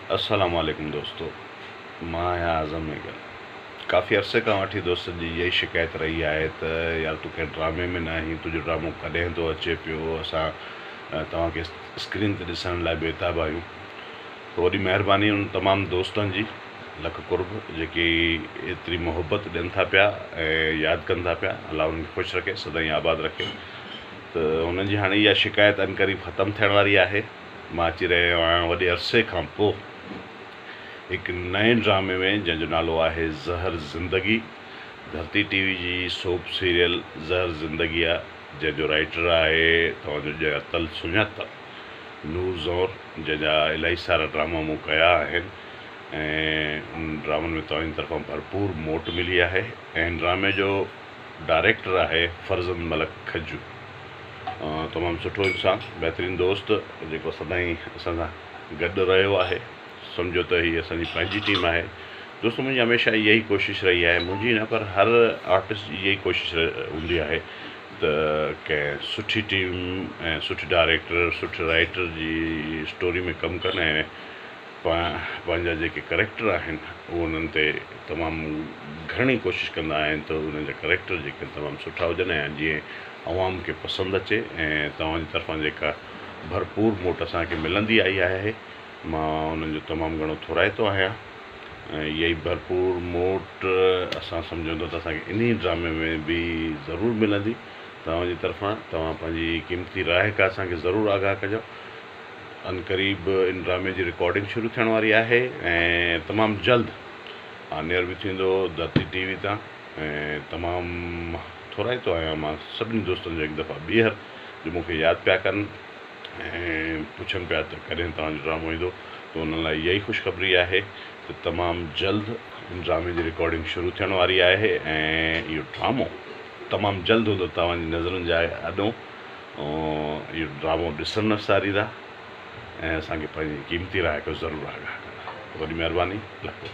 अस्सलाम वालेकुम दोस्तों, मां आहियां आज़म मेघल। काफ़ी अरसे खां वठी दोस्तनि जी इहा ई शिकायत रही आहे त यार तूं कंहिं ड्रामे में न आहीं, तुंहिंजो ड्रामो कॾहिं थो अचे पियो। असां तव्हांखे स्क्रीन ते ॾिसण लाइ बेताब आहियूं। त वॾी महिरबानी उन तमामु दोस्तनि जी लख कुर्ब जेकी एतिरी मोहबत ॾियनि था पिया ऐं यादि कनि था पिया। अलाह उन्हनि खे ख़ुशि रखे, सदाईं आबाद रखे। त उन्हनि जी हाणे इहा शिकायत अनक़रीब ख़तमु थियण वारी आहे। मां अची रहियो आहियां वॾे अरसे खां पोइ हिकु नए ड्रामे में, जंहिंजो नालो आहे ज़हर ज़िंदगी। धरती टीवी जी सोप सीरियल ज़हर ज़िंदगी आहे, जंहिंजो राइटर आहे तव्हांजो ॼातल सुञातल नूर ज़ौर, जंहिंजा इलाही सारा ड्रामा मूं कया आहिनि ऐं उन ड्रामनि में तव्हांजी तरफ़ां भरपूर मोट मिली आहे। ऐं ड्रामे जो डायरेक्टर आहे फर्ज़न मलक खजू। तमामु सुठो इंसानु, बहितरीनु दोस्त, जेको सदाईं असां सां गॾु रहियो आहे। सम्झो त हीअ असांजी पंहिंजी टीम आहे। दोस्तो, मुंहिंजी हमेशह इहा ई कोशिशि रही आहे, मुंहिंजी न पर हर आर्टिस्ट जी इहा ई कोशिशि हूंदी आहे त कंहिं सुठी टीम ऐं सुठे डायरेक्टर, सुठे राइटर जी स्टोरी में कमु कनि ऐं पंहिंजा जेके करेक्टर आहिनि उहे उन्हनि ते तमामु घणी कोशिशि कंदा आहिनि त उन्हनि जा करेक्टर जेके तमामु सुठा हुजनि ऐं जीअं अवाम खे पसंदि अचे ऐं तव्हांजी तरफ़ां जेका भरपूर मोट असांखे मिलंदी आई आहे, मां उन्हनि जो तमामु घणो थोराइतो आहियां। ऐं इहा ई भरपूर मोट असां सम्झूं था त असांखे इन ड्रामे में बि ज़रूरु मिलंदी तव्हांजी तरफ़ां। तव्हां पंहिंजी क़ीमती राय का असांखे ज़रूरु आगाह कजो। अनक़रीब इन ड्रामे जी रिकॉर्डिंग शुरू थियण वारी आहे ऐं तमामु जल्द ऑन एयर बि थींदो धरती टीवी तां। ऐं तमामु थोराइतो आहियां मां सभिनी दोस्तनि जो हिकु दफ़ा ॿीहर जो मूंखे यादि पिया कनि ऐं पुछनि पिया त कॾहिं तव्हांजो ड्रामो ईंदो, त उन्हनि लाइ इहा ई ख़ुशख़बरी आहे त तमामु जल्द इन ड्रामे जी रिकॉर्डिंग शुरू थियण वारी आहे ऐं इहो ड्रामो तमामु जल्द हूंदो तव्हांजी नज़रुनि जे आॾो। इहो ड्रामो ॾिसण न सारींदा ऐं असांखे पंहिंजी क़ीमती राय को ज़रूरु आगाह कंदा। वॾी महिरबानी, लखो।